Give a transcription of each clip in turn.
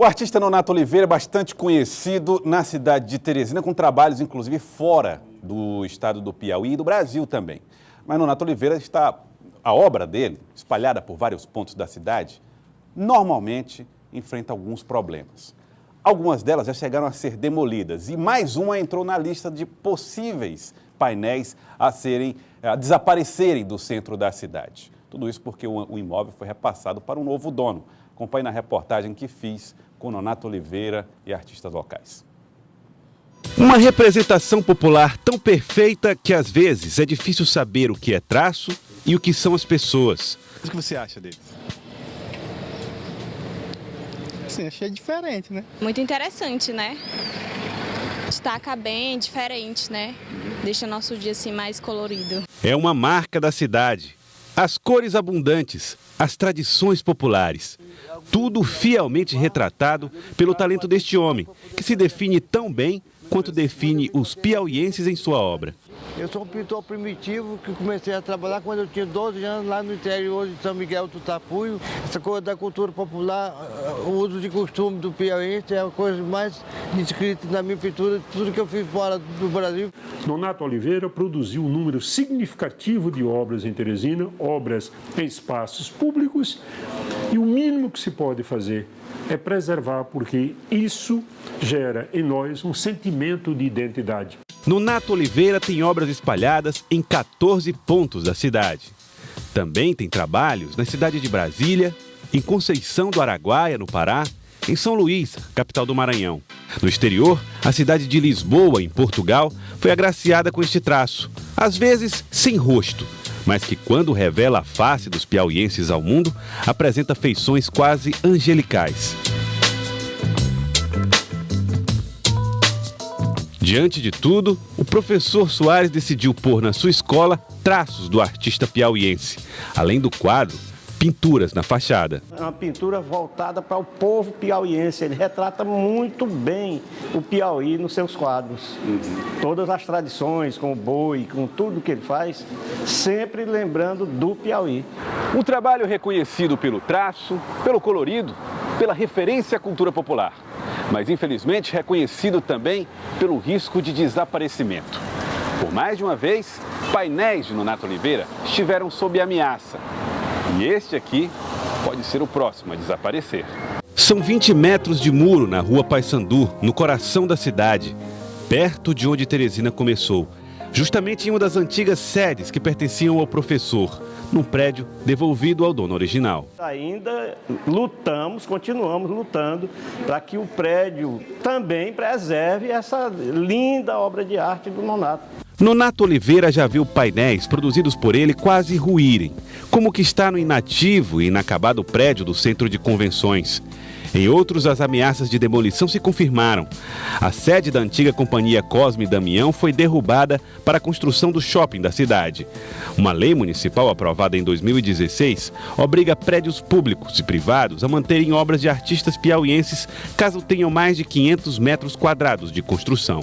O artista Nonato Oliveira é bastante conhecido na cidade de Teresina, com trabalhos inclusive fora do estado do Piauí e do Brasil também. Mas Nonato Oliveira a obra dele, espalhada por vários pontos da cidade, normalmente enfrenta alguns problemas. Algumas delas já chegaram a ser demolidas e mais uma entrou na lista de possíveis painéis a desaparecerem do centro da cidade. Tudo isso porque o imóvel foi repassado para um novo dono. Acompanhe na reportagem que fiz com Nonato Oliveira e artistas locais. Uma representação popular tão perfeita que às vezes é difícil saber o que é traço e o que são as pessoas. O que você acha deles? Sim, achei diferente, né? Muito interessante, né? Destaca bem, diferente, né? Deixa nosso dia assim mais colorido. É uma marca da cidade. As cores abundantes, as tradições populares. Tudo fielmente retratado pelo talento deste homem, que se define tão bem quanto define os piauienses em sua obra. Eu sou um pintor primitivo que comecei a trabalhar quando eu tinha 12 anos lá no interior de São Miguel do Tapuio. Essa coisa da cultura popular, o uso de costume do piauiense é a coisa mais descrita na minha pintura, tudo que eu fiz fora do Brasil. Nonato Oliveira produziu um número significativo de obras em Teresina, obras em espaços públicos, e o mínimo que se pode fazer é preservar, porque isso gera em nós um sentimento de identidade. Nonato Oliveira tem obras espalhadas em 14 pontos da cidade. Também tem trabalhos na cidade de Brasília, em Conceição do Araguaia, no Pará, em São Luís, capital do Maranhão. No exterior, a cidade de Lisboa, em Portugal, foi agraciada com este traço, às vezes sem rosto, mas que quando revela a face dos piauienses ao mundo, apresenta feições quase angelicais. Diante de tudo, o professor Soares decidiu pôr na sua escola traços do artista piauiense, além do quadro, pinturas na fachada. É uma pintura voltada para o povo piauiense, ele retrata muito bem o Piauí nos seus quadros. Todas as tradições, com o boi, com tudo que ele faz, sempre lembrando do Piauí. Um trabalho reconhecido pelo traço, pelo colorido, pela referência à cultura popular, mas infelizmente reconhecido também pelo risco de desaparecimento. Por mais de uma vez, painéis de Nonato Oliveira estiveram sob ameaça. E este aqui pode ser o próximo a desaparecer. São 20 metros de muro na rua Paissandu, no coração da cidade, perto de onde Teresina começou, justamente em uma das antigas sedes que pertenciam ao professor, num prédio devolvido ao dono original. Ainda continuamos lutando para que o prédio também preserve essa linda obra de arte do Nonato. Nonato Oliveira já viu painéis produzidos por ele quase ruírem, como o que está no inativo e inacabado prédio do Centro de Convenções. Em outros, as ameaças de demolição se confirmaram. A sede da antiga companhia Cosme e Damião foi derrubada para a construção do shopping da cidade. Uma lei municipal aprovada em 2016 obriga prédios públicos e privados a manterem obras de artistas piauienses caso tenham mais de 500 metros quadrados de construção.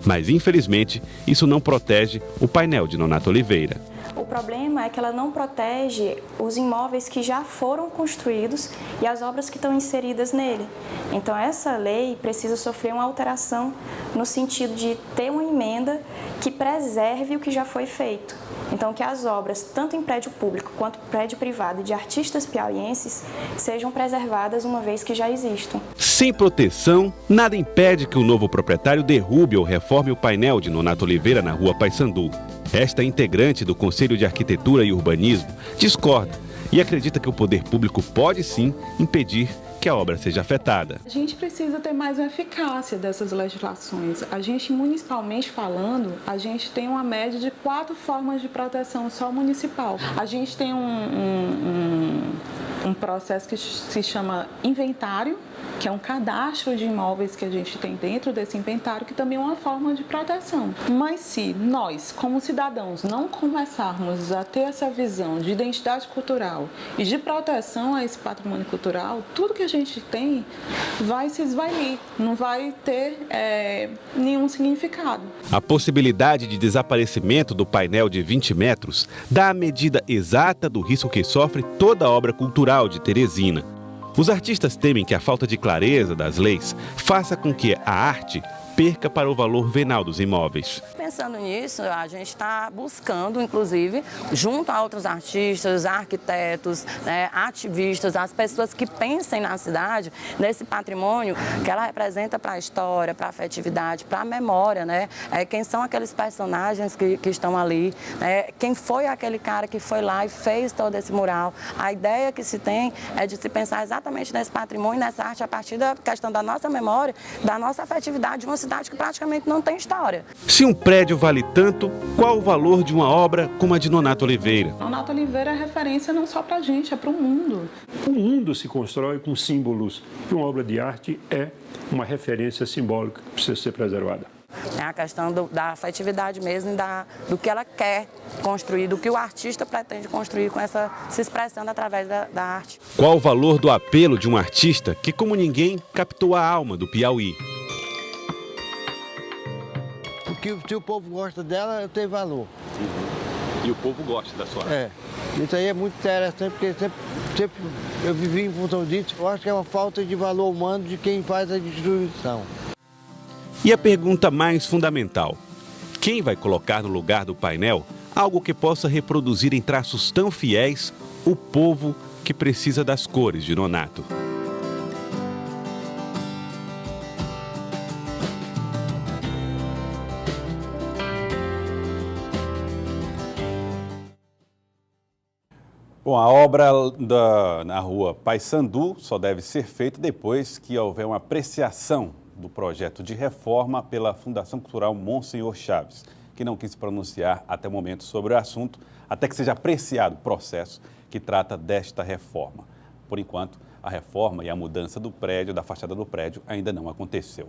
Mas, infelizmente, isso não protege o painel de Nonato Oliveira. O problema é que ela não protege os imóveis que já foram construídos e as obras que estão inseridas nele. Então, essa lei precisa sofrer uma alteração no sentido de ter uma emenda que preserve o que já foi feito. Então, que as obras, tanto em prédio público quanto prédio privado de artistas piauienses, sejam preservadas uma vez que já existam. Sem proteção, nada impede que o novo proprietário derrube ou reforme o painel de Nonato Oliveira na rua Paissandu. Esta integrante do Conselho de Arquitetura e Urbanismo discorda e acredita que o poder público pode sim impedir que a obra seja afetada. A gente precisa ter mais uma eficácia dessas legislações. A gente, municipalmente falando, a gente tem uma média de 4 formas de proteção só municipal. A gente tem um processo que se chama inventário, que é um cadastro de imóveis que a gente tem dentro desse inventário, que também é uma forma de proteção. Mas se nós, como cidadãos, não começarmos a ter essa visão de identidade cultural e de proteção a esse patrimônio cultural, tudo que a gente tem vai se esvair, não vai ter nenhum significado. A possibilidade de desaparecimento do painel de 20 metros dá a medida exata do risco que sofre toda a obra cultural de Teresina. Os artistas temem que a falta de clareza das leis faça com que a arte perca para o valor venal dos imóveis. Pensando nisso, a gente está buscando, inclusive, junto a outros artistas, arquitetos, né, ativistas, as pessoas que pensem na cidade, nesse patrimônio que ela representa para a história, para a afetividade, para a memória, né? Quem são aqueles personagens que estão ali, né? Quem foi aquele cara que foi lá e fez todo esse mural. A ideia que se tem é de se pensar exatamente nesse patrimônio, nessa arte, a partir da questão da nossa memória, da nossa afetividade, de uma cidade que praticamente não tem história. Se um prédio vale tanto, qual o valor de uma obra como a de Nonato Oliveira? Nonato Oliveira é referência não só para a gente, é para o mundo. O mundo se constrói com símbolos e uma obra de arte é uma referência simbólica que precisa ser preservada. É a questão da afetividade mesmo, do que ela quer construir, do que o artista pretende construir com se expressando através da arte. Qual o valor do apelo de um artista que, como ninguém, captou a alma do Piauí? Porque se o povo gosta dela, tem valor. E o povo gosta da sua arte. É. Isso aí é muito interessante, porque sempre eu vivi em função disso. Eu acho que é uma falta de valor humano de quem faz a destruição. E a pergunta mais fundamental: quem vai colocar no lugar do painel algo que possa reproduzir em traços tão fiéis o povo que precisa das cores de Nonato? Bom, a obra na rua Paissandu só deve ser feita depois que houver uma apreciação do projeto de reforma pela Fundação Cultural Monsenhor Chaves, que não quis se pronunciar até o momento sobre o assunto, até que seja apreciado o processo que trata desta reforma. Por enquanto, a reforma e a mudança do prédio, da fachada do prédio, ainda não aconteceu.